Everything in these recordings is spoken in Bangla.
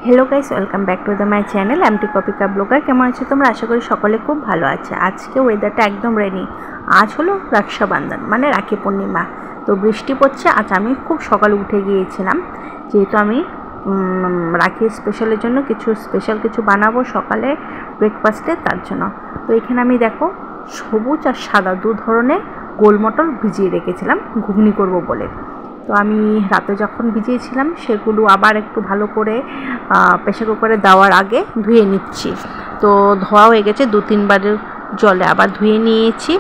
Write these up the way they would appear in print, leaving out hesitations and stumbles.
Hello guys, welcome back to the my channel M T कपिका ब्लॉगर। केमन आছো তোমরা? आशा करी सकले खूब भालो आछे। आज के वेदारटा एकदम रेनी। आज हलो रक्षाबंधन माने राखी पूर्णिमा, तो बृष्टि पड़ছে। आज आमी खूब सकाले उठे गिয়েছিলাম जेहेतु आमी राखी स्पेशालेर जन्य किछु स्पेशल किछु बानाबो सकाले ब्रेकफास्टे, तार जन्य। तो एखाने आमी देखो सबुज और सादा दु धरनेर गोल मटर भिजिए रेखेছিলাম घुगनी करब बोले। तो आमी राते जखन भिजिएছিলাম सेगुलो आबार एकटु भालो करे प्रेसार कुकारे देওয়ার आगे धुए निচ্ছি। तो धोয়া হয়ে গেছে, 2-3 বার জলে আবার ধুয়ে নিয়েছি।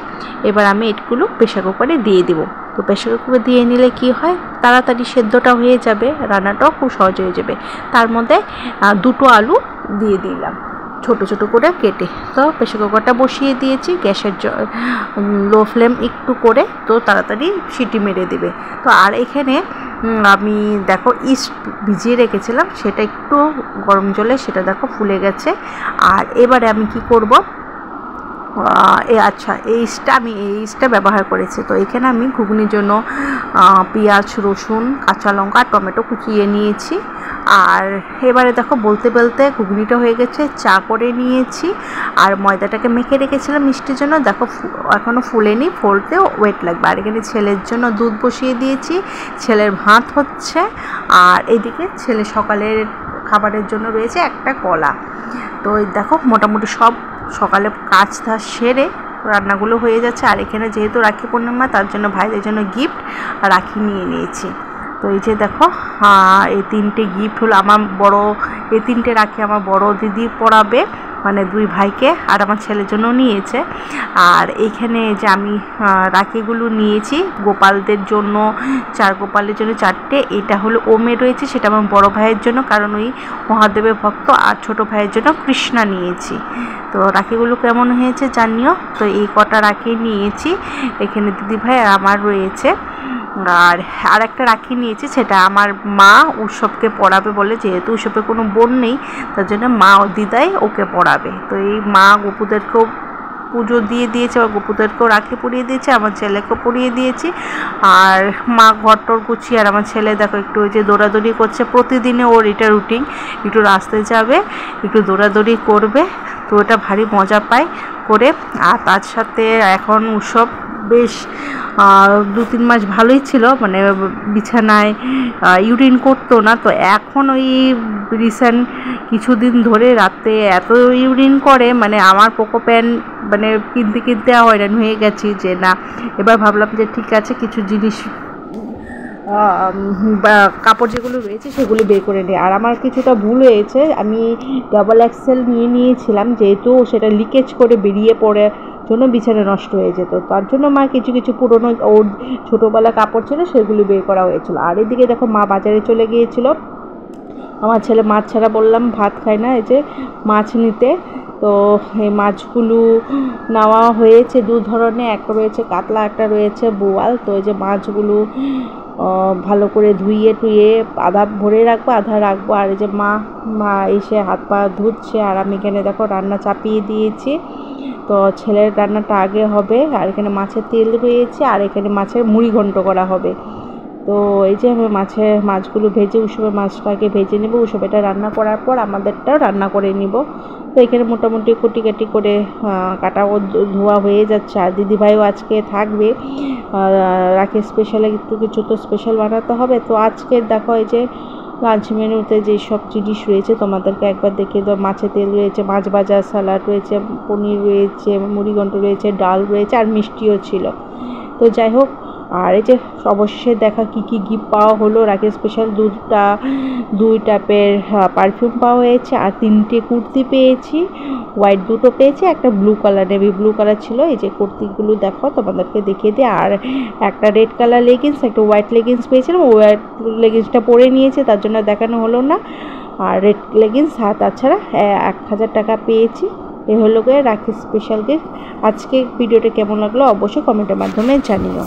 এবার আমি এগুলো প্রেসার কুকারে দিয়ে দেব। তো প্রেসার কুকারে দিয়ে নিলে কি হয়, তাড়াতাড়ি সেদ্ধটা হয়ে যাবে, রান্নাটাও খুব সহজ হয়ে যাবে। তার মধ্যে দুটো আলু দিয়ে দিলাম ছোটো ছোটো করে কেটে। তো প্রেসার কুকারটা বসিয়ে দিয়েছি, গ্যাসের লো ফ্লেম একটু করে, তো তাড়াতাড়ি সিটি মেরে দেবে। তো আর এখানে আমি দেখো ইস্ট ভিজিয়ে রেখেছিলাম, সেটা একটু গরম জলে সেটা দেখো ফুলে গেছে। আর এবারে আমি কি করব, আচ্ছা এই ইস্টটা ব্যবহার করেছি। তো এখানে আমি ঘুগনির জন্য পেঁয়াজ, রসুন, কাঁচা লঙ্কা, টমেটো কুচিয়ে নিয়েছি। আর এবারে দেখো বলতে বলতে ঘুগনিটা হয়ে গেছে, চা করে নিয়েছি। আর ময়দাটাকে মেখে রেখেছিলাম মিষ্টির জন্য, দেখো এখনও ফুলেনি, ফুলতেও ওয়েট লাগবে। আর এখানে ছেলের জন্য দুধ বসিয়ে দিয়েছি, ছেলের ভাত হচ্ছে। আর এদিকে ছেলে সকালের খাবারের জন্য রয়েছে একটা কলা। তো দেখো মোটামুটি সব সকালে কাজ ধাজ সেরে রান্নাগুলো হয়ে যাচ্ছে। আর এখানে যেহেতু রাখি পূর্ণিমা, তার জন্য ভাইদের জন্য গিফট রাখি নিয়ে নিয়েছি। তো এই যে দেখো এই 3টে গিফট হলো আমার বড়, এই 3টে রাখি আমার বড় দিদি পরাবে, মানে 2 ভাইকে, আর আমার ছেলের জন্য নিয়েছে। আর এইখানে যে আমি রাখিগুলো নিয়েছি গোপালদের জন্য, 4 গোপালের জন্য 4টে। এটা হলো ওমে রয়েছে, সেটা আমার বড় ভাইয়ের জন্য, কারণ ওই মহাদেবের ভক্ত। আর ছোট ভাইয়ের জন্য কৃষ্ণা নিয়েছি। তো রাখিগুলো কেমন হয়েছে জানিও। তো এই কটা রাখি নিয়েছি, এখানে দিদি ভাই আর আমার রয়েছে। আর একটা রাখি নিয়েছি, সেটা আমার মা উৎসবকে পড়াবে বলে, যেহেতু উৎসবে কোনো বোন নেই, তার জন্য মা ও দিদাই ওকে পড়াবে। তো এই মা গপুদেরকেও পুজো দিয়ে দিয়েছে, বা গপুদেরকেও রাখি পরিয়ে দিয়েছে, আমার ছেলেকেও পরিয়ে দিয়েছি। আর মা ঘরটর গুছিয়ে, আর আমার ছেলে দেখো একটু ওই যে দৌড়াদৌড়ি করছে। প্রতিদিনে ওর এটা রুটিন, একটু রাস্তায় যাবে, একটু দৌড়াদৌড়ি করবে, তো ওটা ভারী মজা পায় করে। আর তার সাথে এখন উৎসব বেশ 2-3 মাস ভালোই ছিল, মানে বিছানায় ইউরিন করতো না। তো এখন ওই রিসেন্ট কিছুদিন ধরে রাতে এত ইউরিন করে, মানে আমার পোকো প্যান মানে কিনতে হয়রান হয়ে গেছি যে না। এবার ভাবলাম যে ঠিক আছে, কিছু জিনিস কাপড় যেগুলো রয়েছে সেগুলো বের করে নিই। আর আমার কিছুটা ভুল হয়েছে, আমি ডাবল এক্সেল নিয়েছিলাম, যেহেতু সেটা লিকেজ করে বেরিয়ে পড়ে জন্য বিছানা নষ্ট হয়ে যেত। তার জন্য মা কিছু পুরনো ওর ছোটোবেলা কাপড় ছিল সেগুলো বের করা হয়েছিল। আর এদিকে দেখো মা বাজারে চলে গিয়েছিল। আমার ছেলে মাছ ছাড়া বললাম ভাত খায় না, এই যে মাছ নিতে। তো এই মাছগুলো নেওয়া হয়েছে 2 ধরনের, একটা রয়েছে কাতলা, একটা রয়েছে বোয়াল। তো এই যে মাছগুলো ভালো করে ধুয়ে টুয়ে আধা ভরে রাখবো, আধা রাখবো। আর এই যে মা এসে হাত পা ধুচ্ছে, আর আমি এখানে দেখো রান্না চাপিয়ে দিয়েছি। তো ছেলের রান্নাটা আগে হবে। আর এখানে মাছের তেল রয়েছে, আর এখানে মাছের মুড়ি ঘন্ট করা হবে। তো এই যে আমি মাছগুলো ভেজে উৎসবের মাছটাকে ভেজে নেব, উৎসবেটা রান্না করার পর আমাদেরটাও রান্না করে নিব। তো এখানে মোটামুটি কুটি করে কাটাও ধোয়া হয়ে যাচ্ছে। আর দিদিভাইও আজকে থাকবে, রাখি স্পেশালে কিছু তো স্পেশাল বানাতে হবে। তো আজকের দেখো এই যে লাঞ্চ মেনুতে যে সব জিনিস রয়েছে তোমাদেরকে একবার দেখিয়ে দেবো। মাছের তেল রয়েছে, মাছ ভাজা, স্যালাড রয়েছে, পনির রয়েছে, মুড়িঘণ্ট রয়েছে, ডাল রয়েছে, আর মিষ্টিও ছিল। তো যাই হোক, আর এই যে অবশেষে দেখা কি গিফট পাওয়া হলো। রাখি স্পেশাল 2 টাইপের পারফিউম পাওয়া হয়েছে, আর 3টে কুর্তি পেয়েছি, হোয়াইট 2টো পেয়েছি, একটা blue colour, navy blue colour ছিল। এই যে কুর্তিগুলো দেখো তোমাদেরকে দেখিয়ে দিই। আর একটা রেড কালার লেগিংস, একটা হোয়াইট লেগিংস পেয়েছিলাম, হোয়াইট লেগিংসটা পরে নিয়েছে, তার জন্য দেখানো হলো না। আর রেড লেগিংস, তাছাড়া 1000 টাকা পেয়েছি। এ হলো গিয়ে রাখি স্পেশাল গিফট। আজকে ভিডিওটা কেমন লাগলো অবশ্যই কমেন্টের মাধ্যমে জানিও।